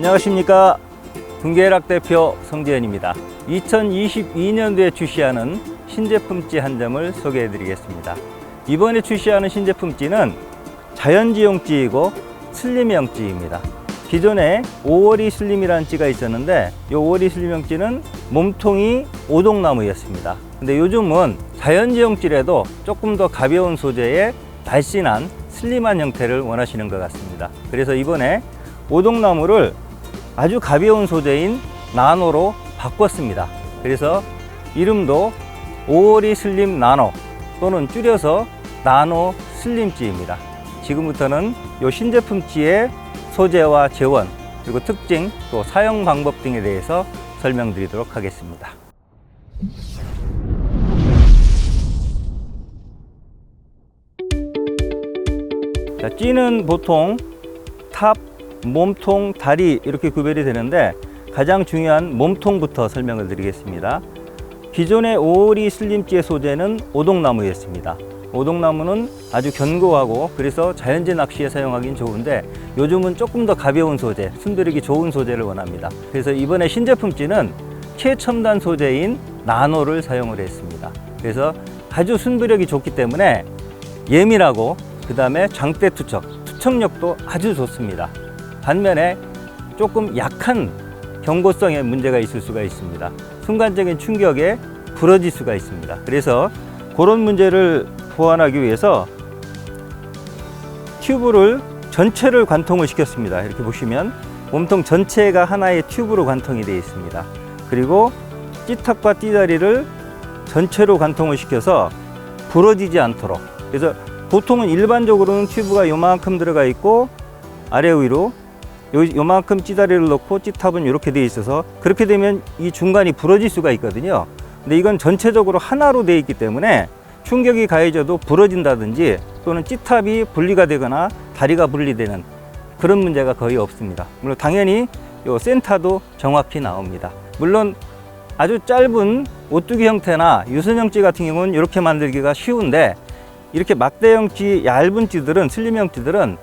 안녕하십니까. 붕괴락 대표 성재현입니다. 2022년도에 출시하는 신제품찌 한 점을 소개해 드리겠습니다. 이번에 출시하는 신제품찌는 자연지용 찌이고 슬림형 찌입니다. 기존에 5월이 슬림이라는 찌가 있었는데 이 5월이 슬림형 찌는 몸통이 오동나무였습니다. 근데 요즘은 자연지용 찌라도 조금 더 가벼운 소재의 날씬한 슬림한 형태를 원하시는 것 같습니다. 그래서 이번에 오동나무를 아주 가벼운 소재인 나노로 바꿨습니다. 그래서 이름도 5월이 슬림 나노 또는 줄여서 나노 슬림찌입니다. 지금부터는 이 신제품찌의 소재와 재원, 그리고 특징, 또 사용 방법 등에 대해서 설명드리도록 하겠습니다. 자, 찌는 보통 탑, 몸통, 다리 이렇게 구별이 되는데 가장 중요한 몸통부터 설명을 드리겠습니다. 기존의 5월이 슬림찌의 소재는 오동나무였습니다. 오동나무는 아주 견고하고 그래서 자연재 낚시에 사용하기는 좋은데 요즘은 조금 더 가벼운 소재, 순들이기 좋은 소재를 원합니다. 그래서 이번에 신제품찌는 최첨단 소재인 나노를 사용을 했습니다. 그래서 아주 순도력이 좋기 때문에 예민하고 그 다음에 장대 투척력도 아주 좋습니다. 반면에 조금 약한 경고성에 문제가 있을 수가 있습니다. 순간적인 충격에 부러질 수가 있습니다. 그래서 그런 문제를 보완하기 위해서 튜브를 전체를 관통을 시켰습니다. 이렇게 보시면 몸통 전체가 하나의 튜브로 관통이 되어 있습니다. 그리고 찌탁과 찌다리를 전체로 관통을 시켜서 부러지지 않도록, 그래서 보통은 일반적으로는 튜브가 요만큼 들어가 있고 아래 위로 요만큼 찌다리를 넣고 찌탑은 이렇게 되어 있어서 그렇게 되면 이 중간이 부러질 수가 있거든요. 근데 이건 전체적으로 하나로 되어 있기 때문에 충격이 가해져도 부러진다든지 또는 찌탑이 분리가 되거나 다리가 분리되는 그런 문제가 거의 없습니다. 물론 당연히 요 센터도 정확히 나옵니다. 물론 아주 짧은 오뚜기 형태나 유선형 찌 같은 경우는 이렇게 만들기가 쉬운데 이렇게 막대형 찌, 얇은 찌들은, 슬림형 찌들은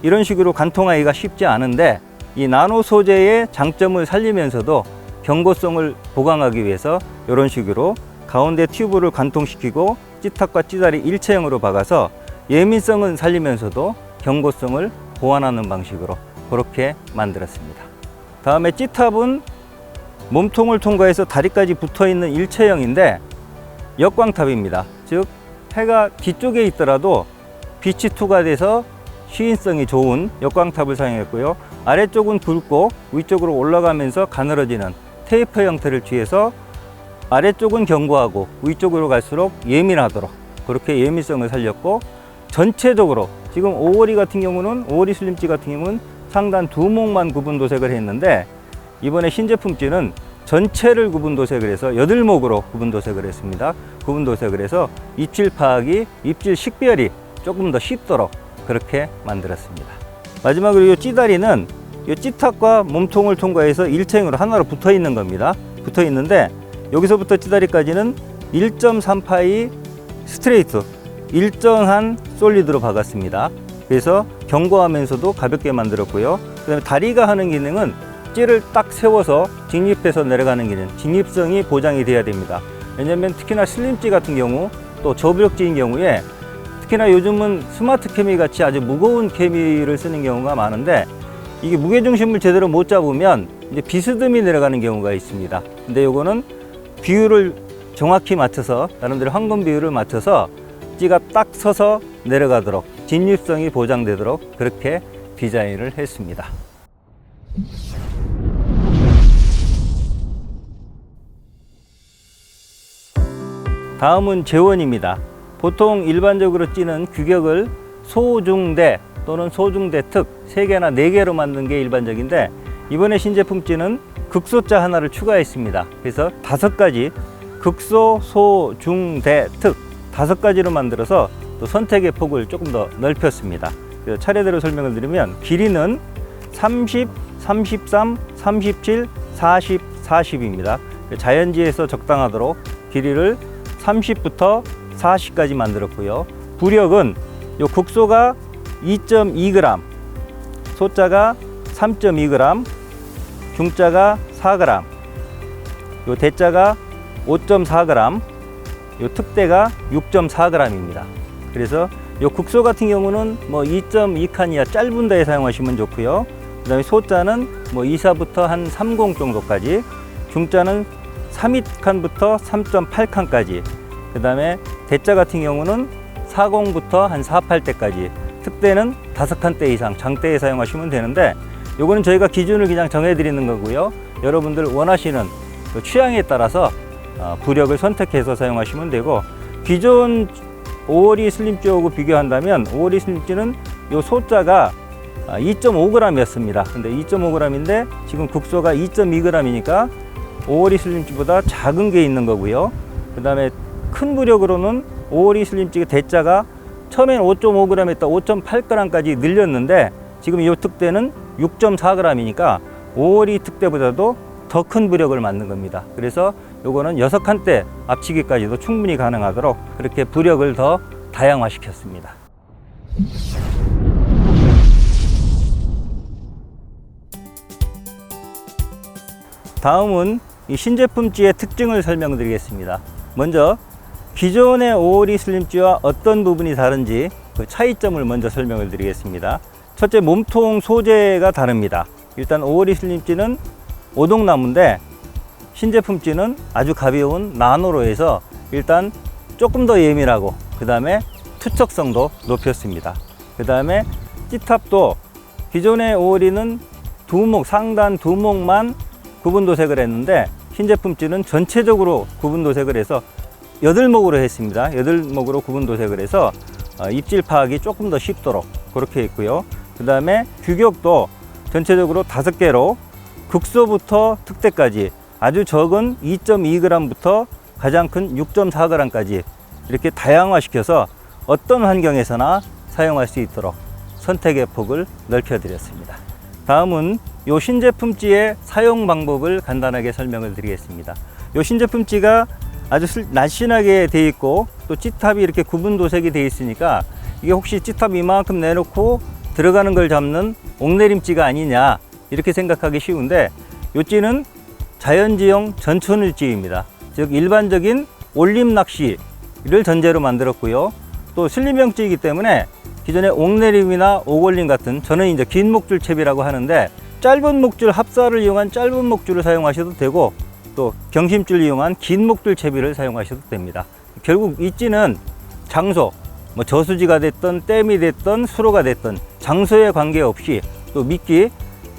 이런 식으로 관통하기가 쉽지 않은데 이 나노 소재의 장점을 살리면서도 경고성을 보강하기 위해서 이런 식으로 가운데 튜브를 관통시키고 찌탁과 찌다리 일체형으로 박아서 예민성은 살리면서도 경고성을 보완하는 방식으로 그렇게 만들었습니다. 다음에 찌탑은 몸통을 통과해서 다리까지 붙어있는 일체형인데 역광탑입니다. 즉 해가 뒤쪽에 있더라도 빛이 투과돼서 시인성이 좋은 역광탑을 사용했고요. 아래쪽은 붉고 위쪽으로 올라가면서 가늘어지는 테이프 형태를 취해서 아래쪽은 견고하고 위쪽으로 갈수록 예민하도록 그렇게 예민성을 살렸고, 전체적으로 지금 5월이 같은 경우는 5월이 슬림찌 같은 경우는 상단 두목만 구분 도색을 했는데 이번에 신제품찌는 전체를 구분 도색을 해서 8목으로 구분 도색을 했습니다. 구분 도색을 해서 입질 파악이, 입질 식별이 조금 더 쉽도록 그렇게 만들었습니다. 마지막으로 이 찌다리는 이 찌탁과 몸통을 통과해서 일체형으로 하나로 붙어 있는 겁니다. 붙어 있는데 여기서부터 찌다리까지는 1.3파이 스트레이트, 일정한 솔리드로 박았습니다. 그래서 견고하면서도 가볍게 만들었고요. 그 다음에 다리가 하는 기능은 찌를 딱 세워서 직립해서 내려가는 기능, 직립성이 보장이 돼야 됩니다. 왜냐하면 특히나 슬림찌 같은 경우, 또 저부력찌인 경우에 특히나 요즘은 스마트 케미 같이 아주 무거운 케미를 쓰는 경우가 많은데 이게 무게중심을 제대로 못 잡으면 이제 비스듬히 내려가는 경우가 있습니다. 근데 요거는 비율을 정확히 맞춰서, 나름대로 황금 비율을 맞춰서 찌가 딱 서서 내려가도록 진입성이 보장되도록 그렇게 디자인을 했습니다. 다음은 재원입니다. 보통 일반적으로 찌는 규격을 소중대 또는 소중대특 3개나 4개로 만든 게 일반적인데 이번에 신제품 찌는 극소자 하나를 추가했습니다. 그래서 5가지 극소, 소, 중, 대, 특 5가지로 만들어서 또 선택의 폭을 조금 더 넓혔습니다. 그래서 차례대로 설명을 드리면 길이는 30, 33, 37, 40, 40입니다. 자연지에서 적당하도록 길이를 30부터 40까지 만들었고요. 부력은 요 극소가 2.2g, 소자가 3.2g, 중자가 4g, 요 대자가 5.4g, 요 특대가 6.4g입니다. 그래서 요 국소 같은 경우는 뭐 2.2칸 이하 짧은 데에 사용하시면 좋고요. 그 다음에 소자는 뭐 2사부터 한 30 정도까지, 중자는 3칸부터 3.8칸까지, 그 다음에 대자 같은 경우는 40부터 한 48대까지, 특대는 5칸대 이상 장대에 사용하시면 되는데, 요거는 저희가 기준을 그냥 정해 드리는 거고요. 여러분들 원하시는 취향에 따라서 부력을 선택해서 사용하시면 되고, 기존 5월이 슬림지하고 비교한다면 5월이 슬림지는 요 소자가 2.5g이었습니다. 근데 2.5g인데 지금 국소가 2.2g이니까 5월이 슬림지보다 작은 게 있는 거고요. 그 다음에 큰 부력으로는 5월이 슬림지의 대자가 처음엔 5.5g에다 5.8g까지 늘렸는데, 지금 이 특대는 6.4g이니까 5월이 특대보다도 더 큰 부력을 맞는 겁니다. 그래서 요거는 6칸대 앞치기까지도 충분히 가능하도록 그렇게 부력을 더 다양화시켰습니다. 다음은 이 신제품지의 특징을 설명드리겠습니다. 먼저 기존의 5월이 슬림지와 어떤 부분이 다른지 그 차이점을 먼저 설명을 드리겠습니다. 첫째, 몸통 소재가 다릅니다. 일단 5월이 슬림지는 오동나무인데 신제품지는 아주 가벼운 나노로 해서 일단 조금 더 예민하고, 그 다음에 투척성도 높였습니다. 그 다음에 찌탑도 기존의 5월이는 두목, 상단 두목만 구분 도색을 했는데, 신제품지는 전체적으로 구분 도색을 해서 8목으로 했습니다. 8목으로 구분 도색을 해서 입질 파악이 조금 더 쉽도록 그렇게 했고요. 그 다음에 규격도 전체적으로 5개로 극소부터 특대까지 아주 적은 2.2g부터 가장 큰 6.4g까지 이렇게 다양화시켜서 어떤 환경에서나 사용할 수 있도록 선택의 폭을 넓혀 드렸습니다. 다음은 요 신제품지의 사용 방법을 간단하게 설명을 드리겠습니다. 요 신제품지가 아주 날씬하게 되어 있고, 또 찌탑이 이렇게 구분 도색이 되어 있으니까 이게 혹시 찌탑 이만큼 내놓고 들어가는 걸 잡는 옥내림찌가 아니냐 이렇게 생각하기 쉬운데, 요 찌는 자연지형 전천울찌입니다. 즉 일반적인 올림 낚시를 전제로 만들었고요. 또 슬림형 찌이기 때문에 기존의 옥내림이나 오골림 같은, 저는 이제 긴 목줄 채비라고 하는데, 짧은 목줄 합사를 이용한 짧은 목줄을 사용하셔도 되고, 또 경심줄을 이용한 긴 목줄 채비를 사용하셔도 됩니다. 결국 이 찌는 장소, 뭐 저수지가 됐던 댐이 됐던 수로가 됐던 장소에 관계없이, 또 미끼,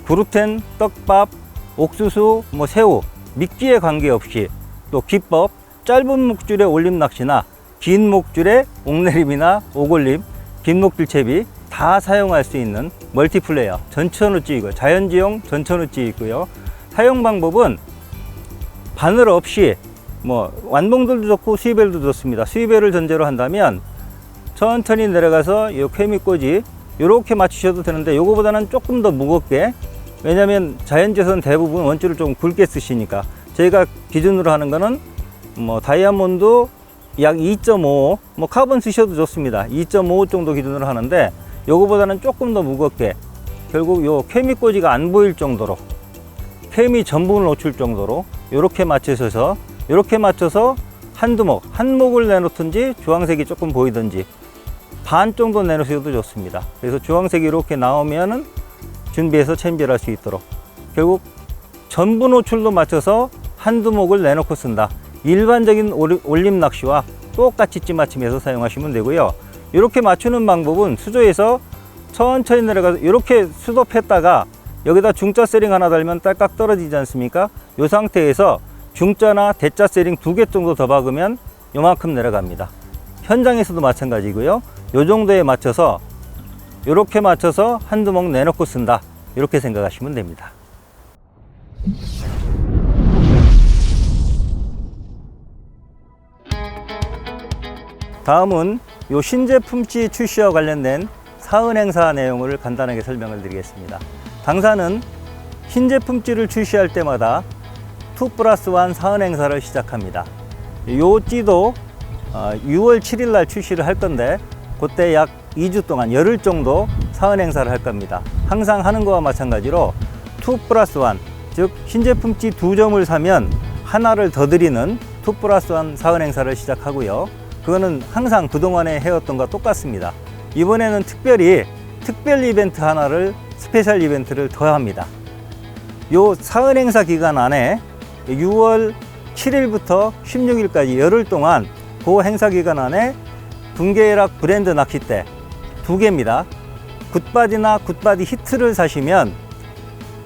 그루텐, 떡밥, 옥수수, 뭐 새우, 미끼에 관계없이, 또 기법, 짧은 목줄의 올림 낚시나 긴 목줄의 옥내림이나 오골림, 긴 목줄 채비 다 사용할 수 있는 멀티플레이어 전천후 찌이고, 자연지형 전천후 찌이고요. 사용 방법은 바늘 없이 뭐 완봉들도 좋고 수입벨도 좋습니다. 수입벨을 전제로 한다면 천천히 내려가서 요 케미꽂이 이렇게 맞추셔도 되는데, 요거보다는 조금 더 무겁게, 왜냐하면 자연재선 대부분 원줄을 좀 굵게 쓰시니까. 저희가 기준으로 하는 거는 뭐 다이아몬드 약 2.5, 뭐 카본 쓰셔도 좋습니다. 2.5 정도 기준으로 하는데, 요거보다는 조금 더 무겁게, 결국 요 케미꽂이가 안 보일 정도로, 케미 전분을 놓칠 정도로 이렇게 맞춰서 한두 목, 한 목을 내놓든지 주황색이 조금 보이든지 반 정도 내놓으셔도 좋습니다. 그래서 주황색이 이렇게 나오면은 준비해서 챔질할 수 있도록, 결국 전부 노출도 맞춰서 한두 목을 내놓고 쓴다. 일반적인 올림 낚시와 똑같이 찌맞춤해서 사용하시면 되고요. 이렇게 맞추는 방법은 수조에서 천천히 내려가서 이렇게 수도했다가 여기다 중자 세링 하나 달면 딸깍 떨어지지 않습니까? 이 상태에서 중자나 대자 세링 2개 정도 더 박으면 요만큼 내려갑니다. 현장에서도 마찬가지고요. 요 정도에 맞춰서 이렇게 맞춰서 한두 목 내놓고 쓴다, 이렇게 생각하시면 됩니다. 다음은 요 신제품지 출시와 관련된 사은 행사 내용을 간단하게 설명을 드리겠습니다. 당사는 신제품지를 출시할 때마다 2+1 사은 행사를 시작합니다. 요 찌도 6월 7일 날 출시를 할 건데, 그때 약 2주 동안 열흘 정도 사은 행사를 할 겁니다. 항상 하는 거와 마찬가지로 2+1, 즉 신제품 찌 2점을 사면 하나를 더 드리는 2+1 사은 행사를 시작하고요. 그거는 항상 그동안에 해왔던 것과 똑같습니다. 이번에는 특별 이벤트 하나를, 스페셜 이벤트를 더합니다. 요 사은 행사 기간 안에 6월 7일부터 16일까지 열흘 동안 그 행사 기간 안에 분계락 브랜드 낚싯대 2개입니다. 굿바디나 굿바디 히트를 사시면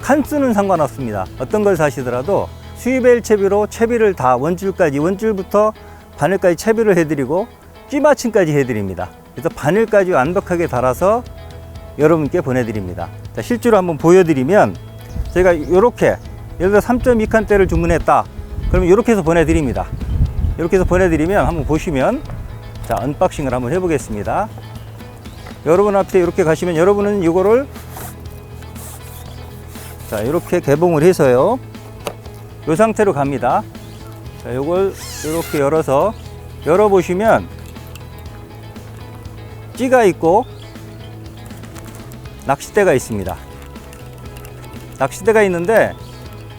칸수는 상관없습니다. 어떤 걸 사시더라도 스위벨 채비로 채비를 다 원줄부터 바늘까지 채비를 해드리고 찌마침까지 해드립니다. 그래서 바늘까지 완벽하게 달아서 여러분께 보내드립니다. 자, 실제로 한번 보여드리면 제가 이렇게 예를 들어 3.2칸대를 주문했다. 그러면 이렇게 해서 보내드립니다. 이렇게 해서 보내드리면 한번 보시면, 자, 언박싱을 한번 해보겠습니다. 여러분 앞에 이렇게 가시면 여러분은 이거를, 자, 이렇게 개봉을 해서요, 이 상태로 갑니다. 자, 이걸 이렇게 열어서 열어보시면 찌가 있고 낚싯대가 있습니다. 낚싯대가 있는데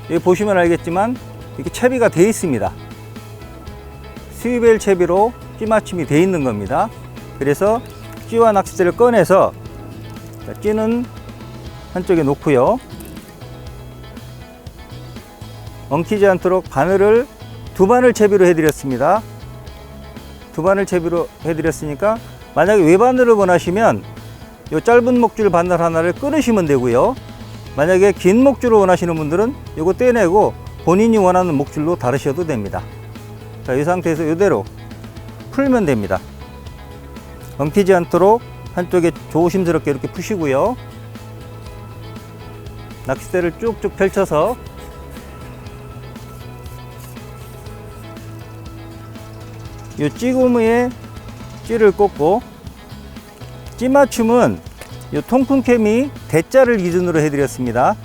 여기 보시면 알겠지만 이렇게 채비가 되어 있습니다. 스위벨 채비로 찌맞춤이 되어 있는 겁니다. 그래서 찌와 낚싯대를 꺼내서, 찌는 한쪽에 놓고요, 엉키지 않도록 바늘을 2바늘 채비로 해드렸습니다. 2바늘 채비로 해드렸으니까 만약에 외바늘을 원하시면 이 짧은 목줄 바늘 하나를 끊으시면 되고요. 만약에 긴 목줄을 원하시는 분들은 이거 떼내고 본인이 원하는 목줄로 다르셔도 됩니다. 자, 이 상태에서 이대로 풀면 됩니다. 엉키지 않도록 한쪽에 조심스럽게 이렇게 푸시고요. 낚싯대를 쭉쭉 펼쳐서 이 찌고무에 찌를 꽂고, 찌맞춤은 이 통풍케미 대자를 기준으로 해드렸습니다.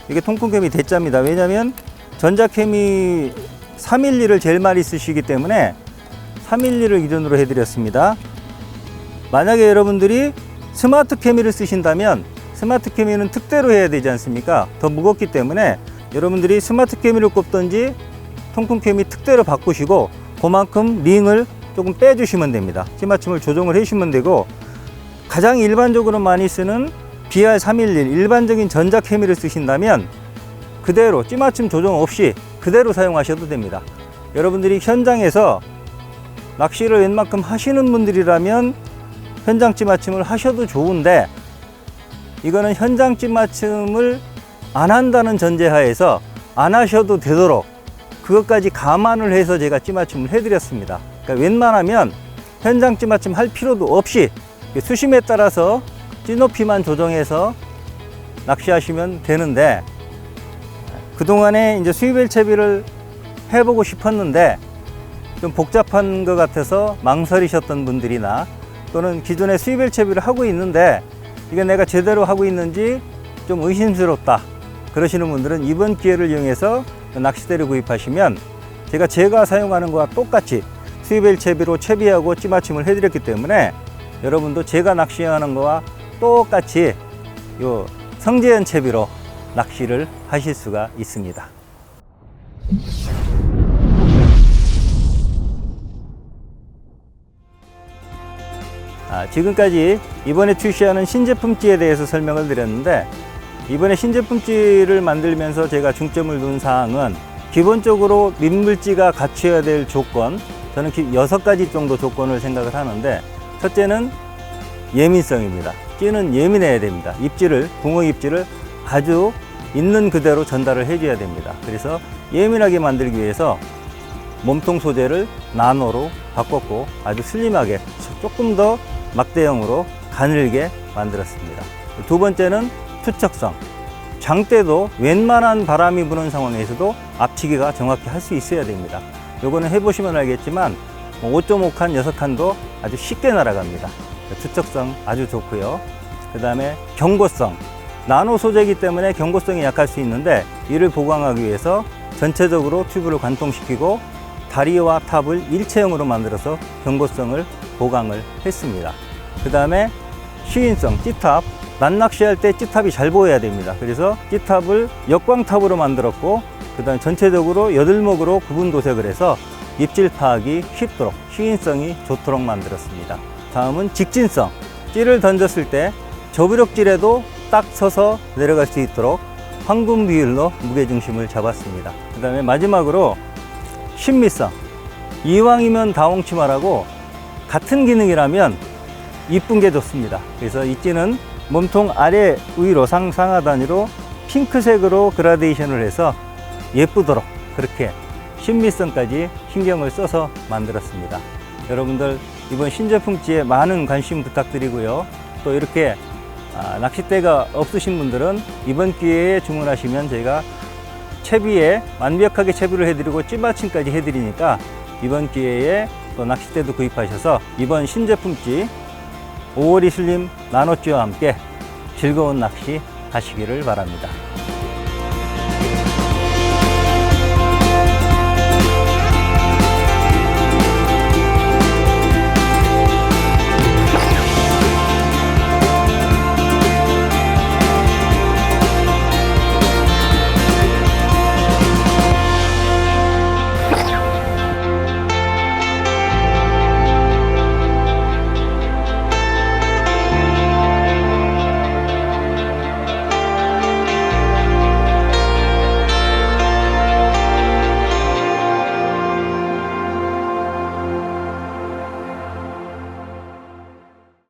이게 통풍케미 대자입니다. 왜냐하면 전자케미 3mm를 제일 많이 쓰시기 때문에 3mm를 기준으로 해드렸습니다. 만약에 여러분들이 스마트 케미를 쓰신다면 스마트 케미는 특대로 해야 되지 않습니까? 더 무겁기 때문에 여러분들이 스마트 케미를 꼽든지 통풍케미 특대로 바꾸시고 그만큼 링을 조금 빼주시면 됩니다. 찌맞춤을 조정을 해주시면 되고, 가장 일반적으로 많이 쓰는 BR311 일반적인 전자케미를 쓰신다면 그대로 찌맞춤 조정 없이 그대로 사용하셔도 됩니다. 여러분들이 현장에서 낚시를 웬만큼 하시는 분들이라면 현장 찌맞춤을 하셔도 좋은데, 이거는 현장 찌맞춤을 안 한다는 전제하에서 안 하셔도 되도록 그것까지 감안을 해서 제가 찌맞춤을 해드렸습니다. 그러니까 웬만하면 현장 찌맞춤 할 필요도 없이 수심에 따라서 찌높이만 조정해서 낚시하시면 되는데, 그동안에 이제 스위벨 채비를 해보고 싶었는데 좀 복잡한 것 같아서 망설이셨던 분들이나, 또는 기존에 스위벨 채비를 하고 있는데 이게 내가 제대로 하고 있는지 좀 의심스럽다 그러시는 분들은 이번 기회를 이용해서 낚싯대를 구입하시면 제가 사용하는 거와 똑같이 스위벨 채비로 채비하고 찌맞춤을 해드렸기 때문에 여러분도 제가 낚시하는 거와 똑같이 요 성재현 채비로 낚시를 하실 수가 있습니다. 지금까지 이번에 출시하는 신제품 찌에 대해서 설명을 드렸는데, 이번에 신제품 찌를 만들면서 제가 중점을 둔 사항은 기본적으로 민물찌가 갖춰야 될 조건, 저는 6가지 정도 조건을 생각을 하는데, 첫째는 예민성입니다. 찌는 예민해야 됩니다. 입질을, 붕어 입질을 아주 있는 그대로 전달을 해줘야 됩니다. 그래서 예민하게 만들기 위해서 몸통 소재를 나노로 바꿨고 아주 슬림하게 조금 더 막대형으로 가늘게 만들었습니다. 두 번째는 투척성. 장대도 웬만한 바람이 부는 상황에서도 앞치기가 정확히 할 수 있어야 됩니다. 요거는 해보시면 알겠지만 5.5칸, 6칸도 아주 쉽게 날아갑니다. 투척성 아주 좋고요. 그 다음에 경고성. 나노 소재이기 때문에 경고성이 약할 수 있는데, 이를 보강하기 위해서 전체적으로 튜브를 관통시키고 다리와 탑을 일체형으로 만들어서 경고성을 보강을 했습니다. 그 다음에 시인성, 찌탑. 낮낚시할 때 찌탑이 잘 보여야 됩니다. 그래서 찌탑을 역광탑으로 만들었고, 그 다음에 전체적으로 여들목으로 구분 도색을 해서 입질 파악이 쉽도록, 시인성이 좋도록 만들었습니다. 다음은 직진성. 찌를 던졌을 때 저부력질에도 딱 서서 내려갈 수 있도록 황금 비율로 무게중심을 잡았습니다. 그 다음에 마지막으로 신미성. 이왕이면 다홍치마라고 같은 기능이라면 이쁜 게 좋습니다. 그래서 이 찌는 몸통 아래 위로 상하 단위로 핑크색으로 그라데이션을 해서 예쁘도록 그렇게 신미성까지 신경을 써서 만들었습니다. 여러분들 이번 신제품찌에 많은 관심 부탁드리고요. 또 이렇게 낚싯대가 없으신 분들은 이번 기회에 주문하시면 저희가 채비에 완벽하게 채비를 해드리고 찌받침까지 해드리니까 이번 기회에 또 낚싯대도 구입하셔서 이번 신제품찌 5월 이슬림 나노찌와 함께 즐거운 낚시 하시기를 바랍니다.